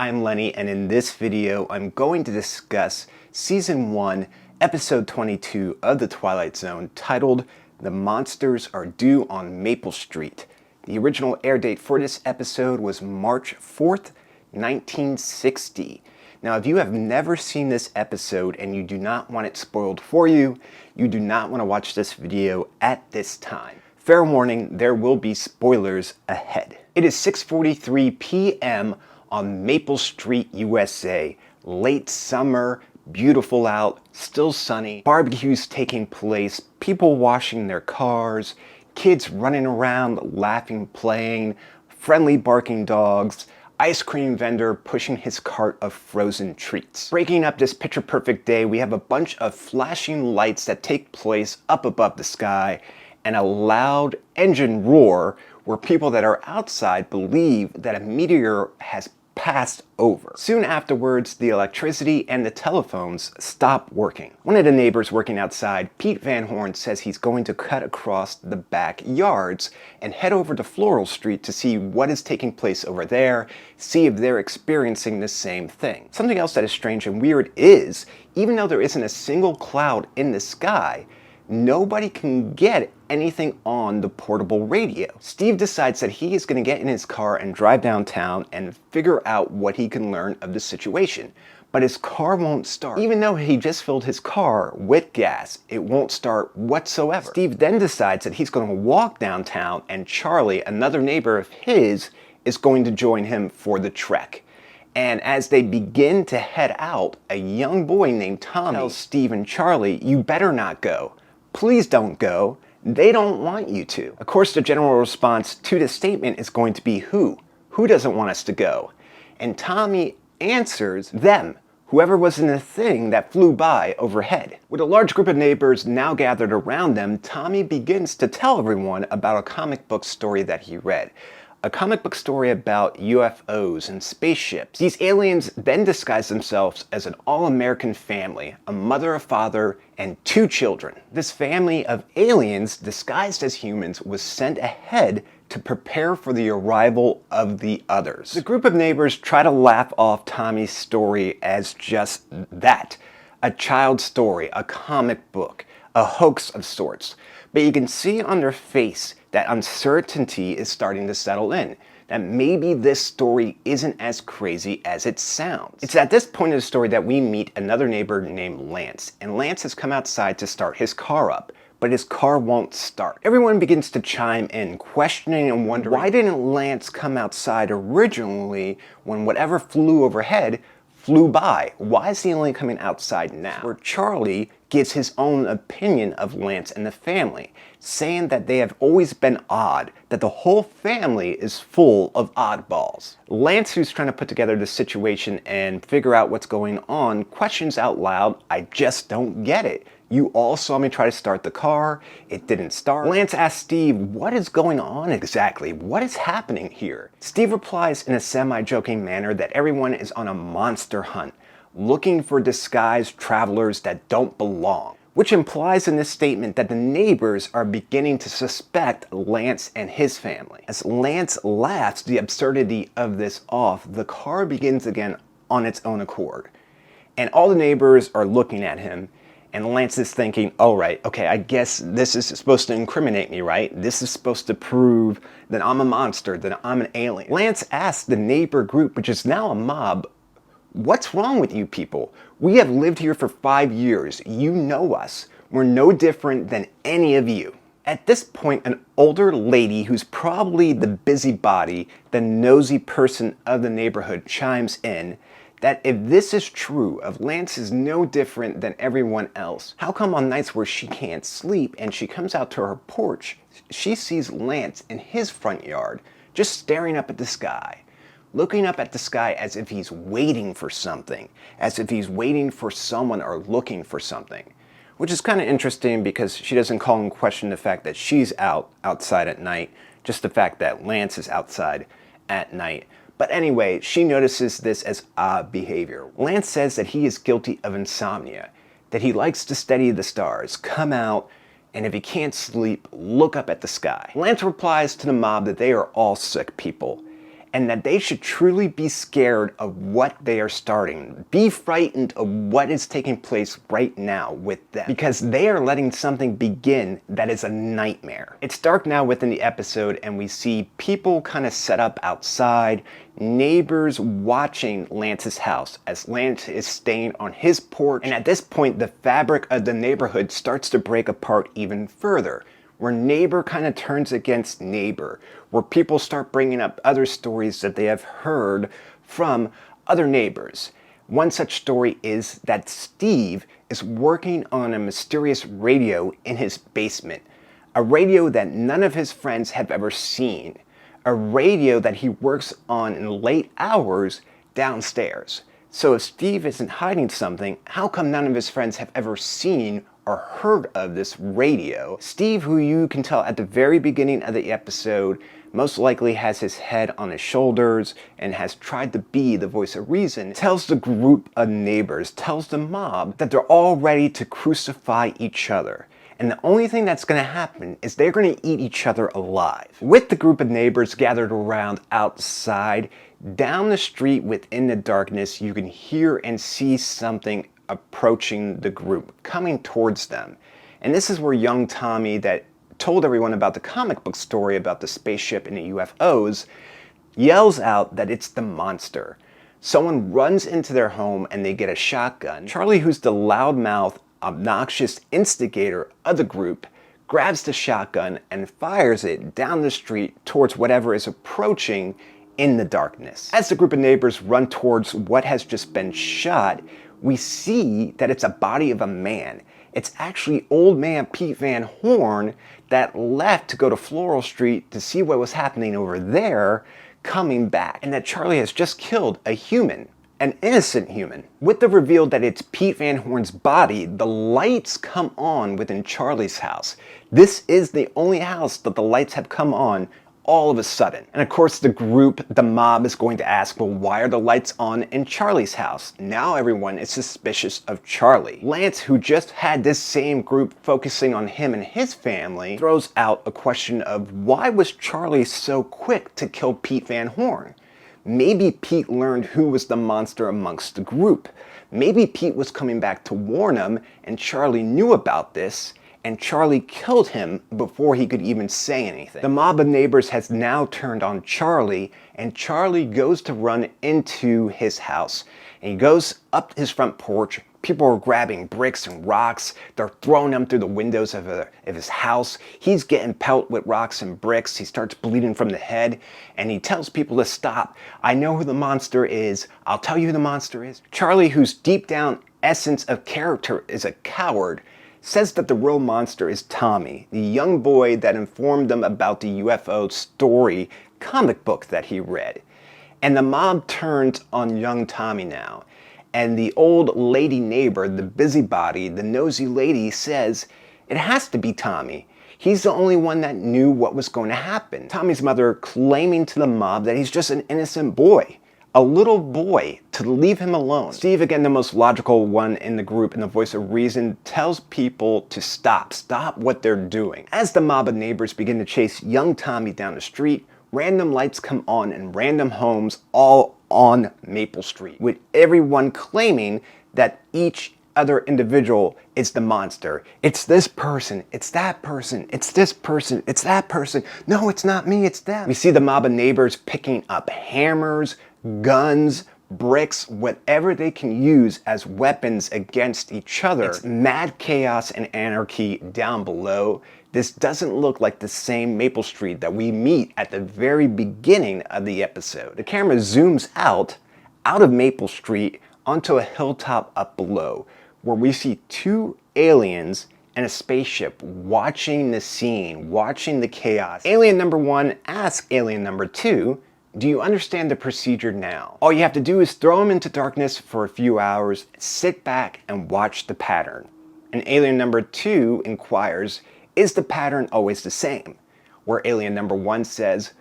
I'm Lenny, and in this video I'm going to discuss Season 1, Episode 22 of the Twilight Zone, titled The Monsters Are Due on Maple Street. The original air date for this episode was March 4th, 1960. Now, if you have never seen this episode and you do not want it spoiled for you, you do not want to watch this video at this time. Fair warning, there will be spoilers ahead. It is 6:43 p.m. on Maple Street, USA. Late summer, beautiful out, still sunny, barbecues taking place, people washing their cars, kids running around, laughing, playing, friendly barking dogs, ice cream vendor pushing his cart of frozen treats. Breaking up this picture-perfect day, we have a bunch of flashing lights that take place up above the sky, and a loud engine roar where people that are outside believe that a meteor has passed over. Soon afterwards, the electricity and the telephones stop working. One of the neighbors working outside, Pete Van Horn, says he's going to cut across the backyards and head over to Floral Street to see what is taking place over there, see if they're experiencing the same thing. Something else that is strange and weird is, even though there isn't a single cloud in the sky, nobody can get anything on the portable radio. Steve decides that he is going to get in his car and drive downtown and figure out what he can learn of the situation. But his car won't start. Even though he just filled his car with gas, it won't start whatsoever. Steve then decides that he's going to walk downtown, and Charlie, another neighbor of his, is going to join him for the trek. And as they begin to head out, a young boy named Tommy tells Steve and Charlie, "You better not go. Please don't go. They don't want you to." Of course, the general response to this statement is going to be who? Who doesn't want us to go? And Tommy answers them, whoever was in the thing that flew by overhead. With a large group of neighbors now gathered around them, Tommy begins to tell everyone about a comic book story that he read. A comic book story about UFOs and spaceships. These aliens then disguise themselves as an all-American family, a mother, a father, and 2 children. This family of aliens, disguised as humans, was sent ahead to prepare for the arrival of the others. The group of neighbors try to laugh off Tommy's story as just that. A child's story, a comic book, a hoax of sorts. But you can see on their face that uncertainty is starting to settle in, that maybe this story isn't as crazy as it sounds. It's at this point in the story that we meet another neighbor named Lance, and Lance has come outside to start his car up, but his car won't start. Everyone begins to chime in, questioning and wondering, why didn't Lance come outside originally when whatever flew overhead flew by? Why is he only coming outside now? Where Charlie gives his own opinion of Lance and the family, saying that they have always been odd, that the whole family is full of oddballs. Lance, who's trying to put together the situation and figure out what's going on, questions out loud, "I just don't get it. You all saw me try to start the car, it didn't start." Lance asks Steve, what is going on exactly? What is happening here? Steve replies in a semi-joking manner that everyone is on a monster hunt, looking for disguised travelers that don't belong, which implies in this statement that the neighbors are beginning to suspect Lance and his family. As Lance laughs the absurdity of this off, the car begins again on its own accord, and all the neighbors are looking at him. And Lance is thinking, all right, okay, I guess this is supposed to incriminate me, right? This is supposed to prove that I'm a monster, that I'm an alien. Lance asks the neighbor group, which is now a mob, what's wrong with you people? We have lived here for 5 years. You know us. We're no different than any of you. At this point, an older lady who's probably the busybody, the nosy person of the neighborhood, chimes in that if this is true, if Lance is no different than everyone else, how come on nights where she can't sleep and she comes out to her porch, she sees Lance in his front yard, just staring up at the sky, looking up at the sky as if he's waiting for something, as if he's waiting for someone or looking for something. Which is kind of interesting because she doesn't call in question the fact that she's outside at night, just the fact that Lance is outside at night. But anyway, she notices this as odd behavior. Lance says that he is guilty of insomnia, that he likes to study the stars, come out, and if he can't sleep, look up at the sky. Lance replies to the mob that they are all sick people, and that they should truly be scared of what they are starting. Be frightened of what is taking place right now with them, because they are letting something begin that is a nightmare. It's dark now within the episode, and we see people kind of set up outside, neighbors watching Lance's house as Lance is staying on his porch, and at this point the fabric of the neighborhood starts to break apart even further, where neighbor kind of turns against neighbor, where people start bringing up other stories that they have heard from other neighbors. One such story is that Steve is working on a mysterious radio in his basement, a radio that none of his friends have ever seen, a radio that he works on in late hours downstairs. So if Steve isn't hiding something, how come none of his friends have ever seen or heard of this radio? Steve, who you can tell at the very beginning of the episode, most likely has his head on his shoulders and has tried to be the voice of reason, tells the group of neighbors, tells the mob that they're all ready to crucify each other. And the only thing that's going to happen is they're going to eat each other alive. With the group of neighbors gathered around outside, down the street within the darkness, you can hear and see something approaching the group, coming towards them. And this is where young Tommy, that told everyone about the comic book story about the spaceship and the UFOs, yells out that it's the monster. Someone runs into their home and they get a shotgun. Charlie, who's the loudmouth, obnoxious instigator of the group, grabs the shotgun and fires it down the street towards whatever is approaching in the darkness. As the group of neighbors run towards what has just been shot, we see that it's a body of a man. It's actually old man Pete Van Horn that left to go to Floral Street to see what was happening over there, coming back, and that Charlie has just killed a human, an innocent human. With the reveal that it's Pete Van Horn's body, the lights come on within Charlie's house. This is the only house that the lights have come on all of a sudden. And of course the group, the mob, is going to ask, well, why are the lights on in Charlie's house? Now everyone is suspicious of Charlie. Lance, who just had this same group focusing on him and his family, throws out a question of why was Charlie so quick to kill Pete Van Horn? Maybe Pete learned who was the monster amongst the group. Maybe Pete was coming back to warn him and Charlie knew about this, and Charlie killed him before he could even say anything. The mob of neighbors has now turned on Charlie, and Charlie goes to run into his house. And he goes up his front porch. People are grabbing bricks and rocks. They're throwing them through the windows of his house. He's getting pelted with rocks and bricks. He starts bleeding from the head, and he tells people to stop. I know who the monster is. I'll tell you who the monster is. Charlie, whose deep down essence of character is a coward, says that the real monster is Tommy, the young boy that informed them about the UFO story comic book that he read. And the mob turns on young Tommy now. And the old lady neighbor, the busybody, the nosy lady, says it has to be Tommy. He's the only one that knew what was going to happen. Tommy's mother claiming to the mob that he's just an innocent boy. A little boy, to leave him alone. Steve, again the most logical one in the group and the voice of reason, tells people to stop what they're doing. As the mob of neighbors begin to chase young Tommy down the street, random lights come on in random homes all on Maple Street, with everyone claiming that each other individual is the monster. It's this person, it's that person, it's this person, it's that person. No, it's not me, it's them. We see the mob of neighbors picking up hammers, guns, bricks, whatever they can use as weapons against each other. It's mad chaos and anarchy down below. This doesn't look like the same Maple Street that we meet at the very beginning of the episode. The camera zooms out of Maple Street onto a hilltop up below, where we see two aliens and a spaceship watching the scene, watching the chaos. Alien number one asks alien number two, do you understand the procedure now? All you have to do is throw them into darkness for a few hours, sit back and watch the pattern. And alien number two inquires, is the pattern always the same? Where alien number one says,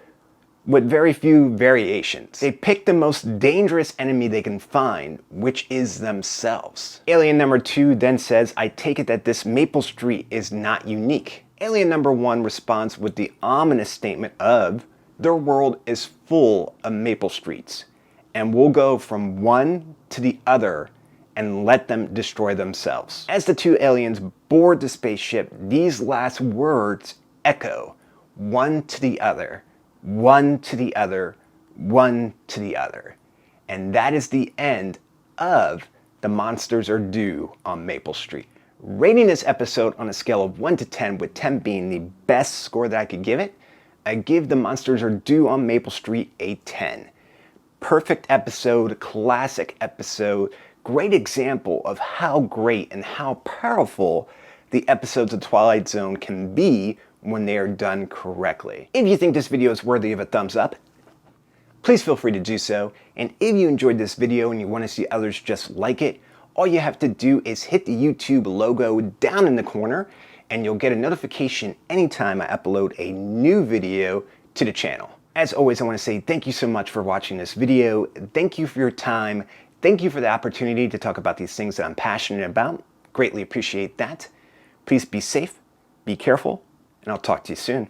with very few variations. They pick the most dangerous enemy they can find, which is themselves. Alien number two then says, I take it that this Maple Street is not unique. Alien number one responds with the ominous statement of, Their world is full of maple streets, and we'll go from one to the other and let them destroy themselves. As the two aliens board the spaceship, these last words echo, one to the other, one to the other, one to the other. And that is the end of The Monsters Are Due on Maple Street. Rating this episode on a scale of 1 to 10, with 10 being the best score that I could give it, I give The Monsters Are Due on Maple Street a 10. Perfect episode, classic episode, great example of how great and how powerful the episodes of Twilight Zone can be when they are done correctly. If you think this video is worthy of a thumbs up, please feel free to do so. And if you enjoyed this video and you want to see others just like it, all you have to do is hit the YouTube logo down in the corner and you'll get a notification anytime I upload a new video to the channel. As always, I want to say thank you so much for watching this video. Thank you for your time. Thank you for the opportunity to talk about these things that I'm passionate about. Greatly appreciate that. Please be safe, be careful, and I'll talk to you soon.